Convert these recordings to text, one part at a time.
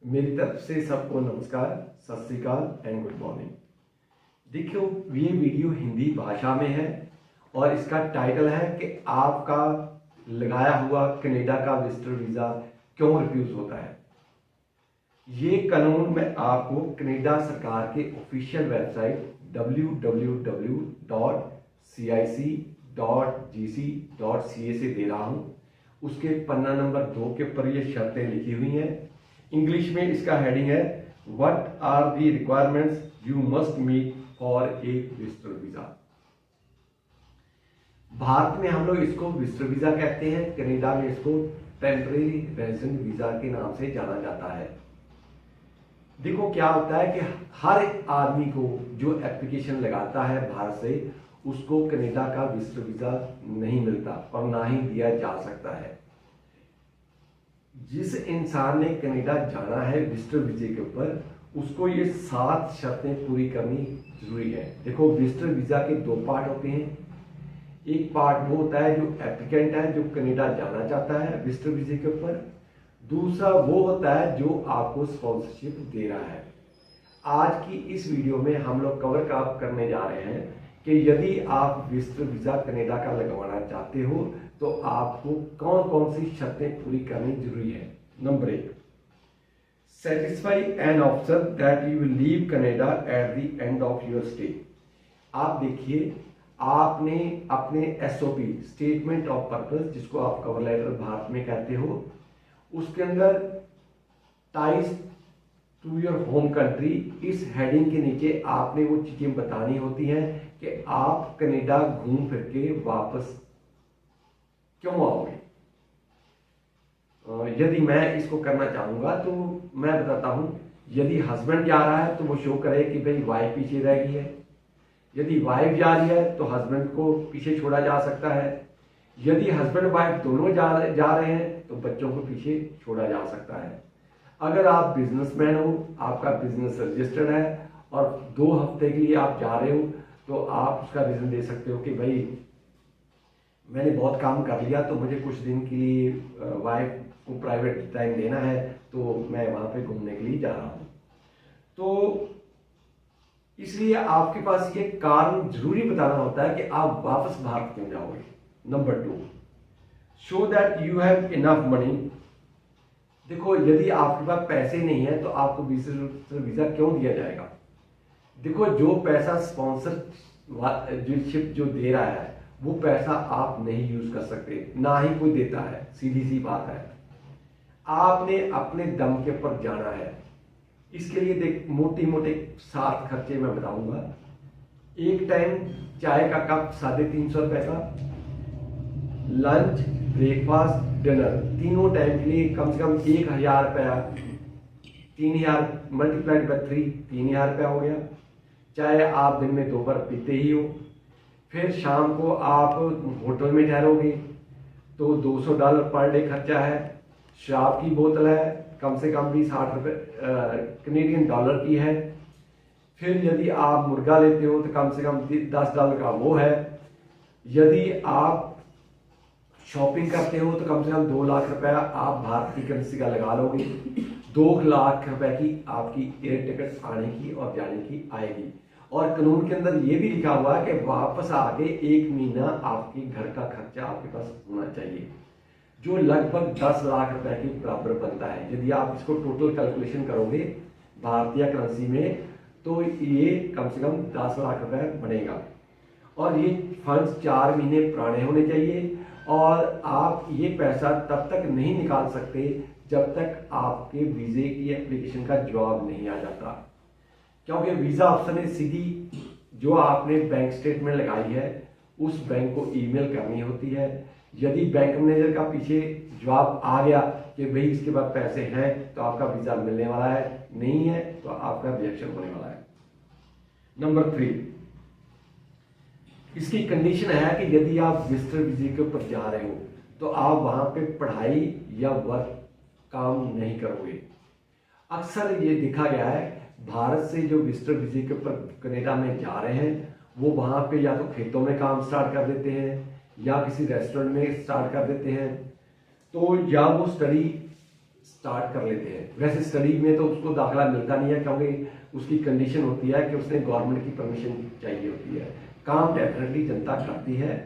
मेरी तरफ से सबको नमस्कार, सत श्री अकाल एंड गुड मॉर्निंग। देखियो, ये वीडियो हिंदी भाषा में है और इसका टाइटल है कि आपका लगाया हुआ कनाडा का विजिटर वीज़ा क्यों रिफ्यूज़ होता है। ये कानून मैं आपको कनाडा सरकार के ऑफिशियल वेबसाइट www.cic.gc.ca से दे रहा हूँ। उसके पन्ना नंबर 2 के ऊपर ये शर्तें लिखी हुई हैं। इंग्लिश में इसका हेडिंग है what are the requirements you must meet for a visitor visa. Bharat में हम लोग इसको विजिटर वीजा कहते हैं, कनाडा में इसको टेम्परेरी रेजिडेंट वीजा के नाम से जाना जाता है। देखो क्या होता है कि हर आदमी को जो एप्लीकेशन लगाता है भारत से, उसको कनाडा का विजिटर वीजा नहीं मिलता और ना ही दिया जा सकता है। जिस इंसान ने कनाडा जाना है विजिटर वीजे के ऊपर, उसको ये 7 शर्तें पूरी करनी जरूरी है। देखो, विजिटर वीजा के 2 पार्ट होते हैं। एक पार्ट वो होता है जो एप्लीकेंट है, जो कनाडा जाना चाहता है विजिटर वीजे के ऊपर। दूसरा वो होता है जो आपको स्पॉन्सरशिप दे रहा है। आज की इस वीडियो में हम लोग कवर करने जा रहे हैं कि यदि आप विजिटर वीजा कनाडा का लगवाना चाहते हो तो आपको कौन कौन सी शर्तें पूरी करनी जरूरी है। Number 1, satisfy an officer that you will leave Canada at the end of your stay. आप देखिए, आपने अपने SOP स्टेटमेंट ऑफ पर्पस, जिसको आप कवर लेटर भारत में कहते हो, उसके अंदर ties to your home country, इस हेडिंग के नीचे आपने वो चीजें बतानी होती हैं कि आप कनाडा घूम फिर के वापस क्यों आओगे। यदि मैं इसको करना चाहूंगा तो मैं बताता हूं, यदि हस्बैंड जा रहा है तो वो शो करे कि भाई वाइफ पीछे रह गई है। यदि वाइफ जा रही है तो हस्बैंड को पीछे छोड़ा जा सकता है। यदि हस्बैंड वाइफ दोनों जा रहे हैं तो बच्चों को पीछे छोड़ा जा सकता है। अगर आप बिजनेसमैन हो, आपका बिजनेस रजिस्टर्ड है और 2 हफ्ते के लिए आप जा रहे हो, तो आप उसका रीजन दे सकते हो कि भाई मैंने बहुत काम कर लिया, तो मुझे कुछ दिन के लिए वाइफ को प्राइवेट टाइम देना है, तो मैं वहां पे घूमने के लिए जा रहा हूं। तो इसलिए आपके पास ये कारण जरूरी बताना होता है कि आप वापस भारत क्यों जाओगे। Number 2, show that you have enough money. देखो, यदि आपके पास पैसे नहीं है तो आपको वीजा क्यों दिया जाएगा। देखो, जो पैसा स्पॉन्सरशिप जो दे रहा है वो पैसा आप नहीं यूज कर सकते, ना ही कोई देता है, सीधी सी बात है। आपने अपने दम के ऊपर जाना है। इसके लिए देख, मोटे मोटे 7 खर्चे मैं बताऊंगा। एक टाइम चाय का कप 350 रुपए का, लंच, ब्रेकफास्ट, डिनर, तीनों टाइम के लिए कम से कम 1000 रुपया, 3000 मल्टीप्लाइड बाय 3, 3000 रुपया हो गया। चाहे आप दिन में 2 बार पीते ही हो। फिर शाम को आप होटल में ठहरोगे तो $200 पर डे खर्चा है। शराब की बोतल है, कम से कम भी 60 रुपये कनेडियन डॉलर की है। फिर यदि आप मुर्गा लेते हो तो कम से कम $10 का वो है। यदि आप शॉपिंग करते हो तो कम से कम 2 लाख रुपया आप भारत की करेंसी का लगा लोगे। 2 लाख रुपए की आपकी एयर टिकट आने की और जाने की आएगी। और कानून के अंदर ये भी लिखा हुआ है कि वापस आके 1 महीना आपके घर का खर्चा आपके पास होना चाहिए, जो लगभग 10 लाख रुपए के बराबर बनता है। यदि आप इसको टोटल कैलकुलेशन करोगे भारतीय करेंसी में तो ये कम से कम 10 लाख रुपए बनेगा। और ये फंड्स 4 महीने पुराने होने चाहिए और आप ये पैसा तब तक नहीं निकाल सकते जब तक आपके वीजे की एप्लीकेशन का जवाब नहीं आ जाता। क्योंकि वीजा ऑप्शन ने सीधी जो आपने बैंक स्टेटमेंट लगाई है उस बैंक को ईमेल करनी होती है। यदि बैंक मैनेजर का पीछे जवाब आ गया कि भाई इसके बाद पैसे हैं तो आपका वीजा मिलने वाला है, नहीं है तो आपका रिजेक्शन होने वाला है। नंबर 3, इसकी कंडीशन है कि यदि आप विजिटर वीजे के ऊपर जा रहे हो तो आप वहां पे पढ़ाई या वर्क काम नहीं करोगे। अक्सर ये देखा गया है, भारत से जो विजिटर वीजे के ऊपर कनाडा में जा रहे हैं वो वहां पे या तो खेतों में काम स्टार्ट कर देते हैं या किसी रेस्टोरेंट में स्टार्ट कर देते हैं, तो या वो स्टडी स्टार्ट कर लेते हैं। वैसे स्टडी में तो उसको दाखिला मिलता नहीं है, क्योंकि उसकी कंडीशन होती है कि उसने गवर्नमेंट की परमिशन चाहिए होती है। काम डेफिनेटली जनता करती है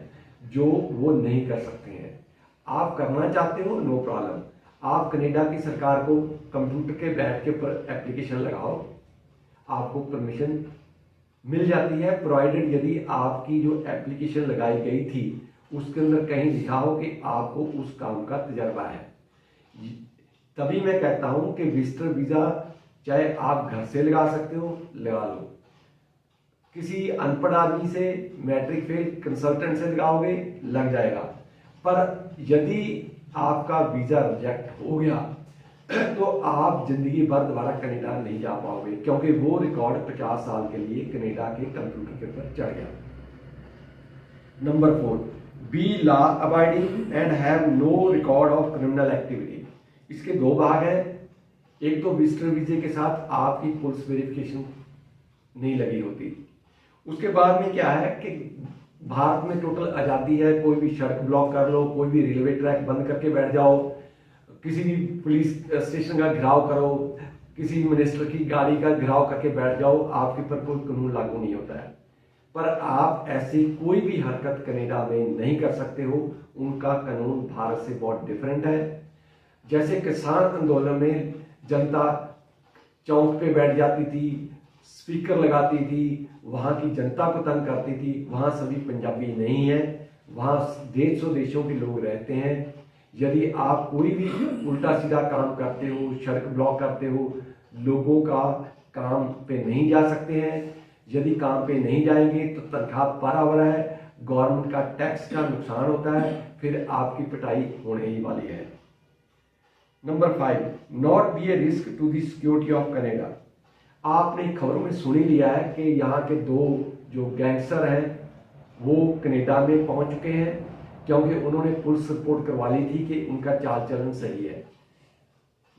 जो वो नहीं कर सकते हैं। आप करना चाहते हो, नो प्रॉब्लम, आप कनाडा की सरकार को कंप्यूटर के बैठ के ऊपर एप्लीकेशन लगाओ, आपको परमिशन मिल जाती है, प्रोवाइडेड यदि आपकी जो एप्लीकेशन लगाई गई थी उसके अंदर कहीं लिखा हो कि आपको उस काम का तजर्बा है। तभी मैं कहता हूं कि विजिटर वीजा चाहे आप घर से लगा सकते हो, लगा लो, किसी अनपढ़ आदमी से, मैट्रिक फेल कंसल्टेंट से लगाओगे, लग जाएगा। पर यदि आपका वीजा रिजेक्ट हो गया तो आप जिंदगी भर दोबारा कनाडा नहीं जा पाओगे, क्योंकि वो रिकॉर्ड 50 साल के लिए कनाडा के कंप्यूटर के ऊपर चढ़ गया। Number 4, be law abiding and have no record of criminal activity. इसके 2 भाग हैं। एक तो विजिटर वीजे के साथ आपकी पुलिस वेरिफिकेशन नहीं लगी होती। उसके बाद में क्या है कि भारत में टोटल आज़ादी है, कोई भी सड़क ब्लॉक कर लो, कोई भी रेलवे ट्रैक बंद करके बैठ जाओ, किसी भी पुलिस स्टेशन का घेराव करो, किसी मिनिस्टर की गाड़ी का घेराव करके बैठ जाओ, आपके पर कोई कानून लागू नहीं होता है। पर आप ऐसी कोई भी हरकत कनाडा में नहीं कर सकते हो, उनका कानून भारत से बहुत डिफरेंट है। जैसे किसान आंदोलन में जनता चौक पे बैठ जाती थी, स्पीकर लगाती थी, वहां की जनता को तंग करती थी, वहां सभी पंजाबी नहीं है, वहां देशों देशों के लोग रहते हैं। यदि आप कोई भी उल्टा सीधा काम करते हो, सड़क ब्लॉक करते हो, लोगों का काम पे नहीं जा सकते हैं। यदि काम पे नहीं जाएंगे तो तनख्वाह बराबर है, गवर्नमेंट का टैक्स का नुकसान होता है, फिर आपकी पिटाई होने ही वाली है। Number 5, not be a risk to the security of Canada. आपने खबरों में सुन ही लिया है कि यहाँ के 2 जो गैंगस्टर हैं वो कनाडा में पहुंच चुके हैं, क्योंकि उन्होंने पुलिस रिपोर्ट करवा ली थी कि उनका चाल चलन सही है।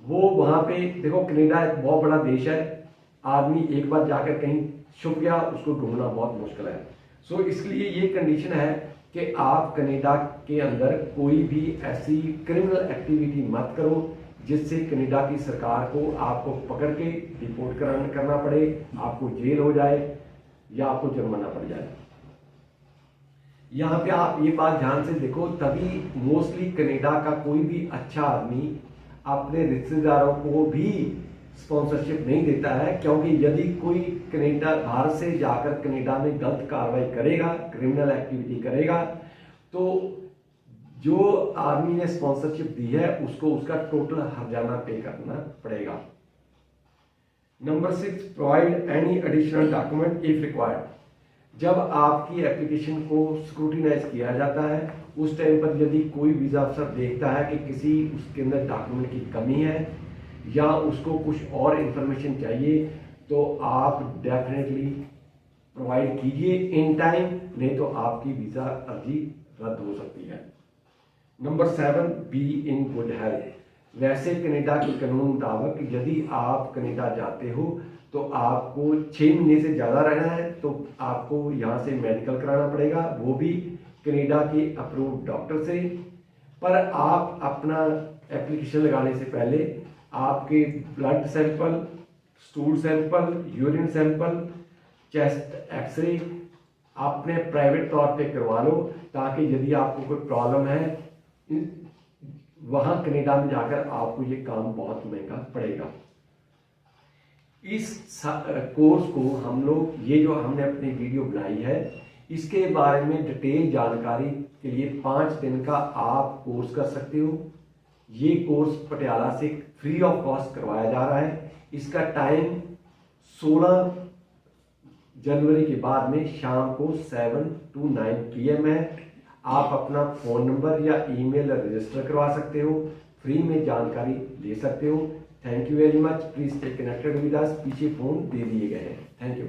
वो वहां पे देखो, कनाडा एक बहुत बड़ा देश है, आदमी एक बार जाकर कहीं छुप गया, उसको ढूंढना बहुत मुश्किल है। सो इसलिए ये कंडीशन है कि आप कनाडा के अंदर कोई भी ऐसी क्रिमिनल एक्टिविटी मत करो जिससे कनाडा की सरकार को आपको पकड़ के रिपोर्ट करना पड़े, आपको जेल हो जाए या आपको जुर्माना पड़ जाए। यहाँ पे आप ये बात ध्यान से देखो, तभी मोस्टली कनाडा का कोई भी अच्छा आदमी अपने रिश्तेदारों को भी स्पॉन्सरशिप नहीं देता है, क्योंकि यदि कोई कनाडा भारत से जाकर कनाडा में गलत कार्रवाई करेगा, क्रिमिनल एक्टिविटी करेगा, तो जो आर्मी ने स्पॉन्सरशिप दी है उसको उसका टोटल हर्जाना पे करना पड़ेगा। Number 6, provide any additional document if required. जब आपकी एप्लीकेशन को स्क्रूटिनाइज किया जाता है, उस टाइम पर यदि कोई वीजा अफसर देखता है कि किसी उसके अंदर डॉक्यूमेंट की कमी है या उसको कुछ और इंफॉर्मेशन चाहिए, तो आप डेफिनेटली प्रोवाइड कीजिए इन टाइम, नहीं तो आपकी वीजा अर्जी रद्द हो सकती है। Number 7, be in good health. वैसे कनाडा के कानून मुताबिक यदि आप कनाडा जाते हो तो आपको 6 महीने से ज़्यादा रहना है, तो आपको यहाँ से मेडिकल कराना पड़ेगा, वो भी कनाडा के अप्रूव्ड डॉक्टर से। पर आप अपना एप्लीकेशन लगाने से पहले आपके blood sample, stool sample, urine sample, chest x-ray आपने प्राइवेट तौर पे करवा लो, ताकि यदि आपको कोई प्रॉब्लम है वहां कनाडा में जाकर आपको ये काम बहुत महंगा पड़ेगा। इस कोर्स को हम लोग, ये जो हमने अपनी वीडियो बनाई है, इसके बारे में डिटेल जानकारी के लिए 5 दिन का आप कोर्स कर सकते हो। ये कोर्स पटियाला से फ्री ऑफ कॉस्ट करवाया जा रहा है। इसका टाइम 16 जनवरी के बाद में शाम को 7 to 9 PM है। आप अपना फ़ोन नंबर या ईमेल रजिस्टर करवा सकते हो, फ्री में जानकारी ले सकते हो। Thank you very much. Please stay connected with us. पीछे फ़ोन दे दिए गए हैं। Thank you.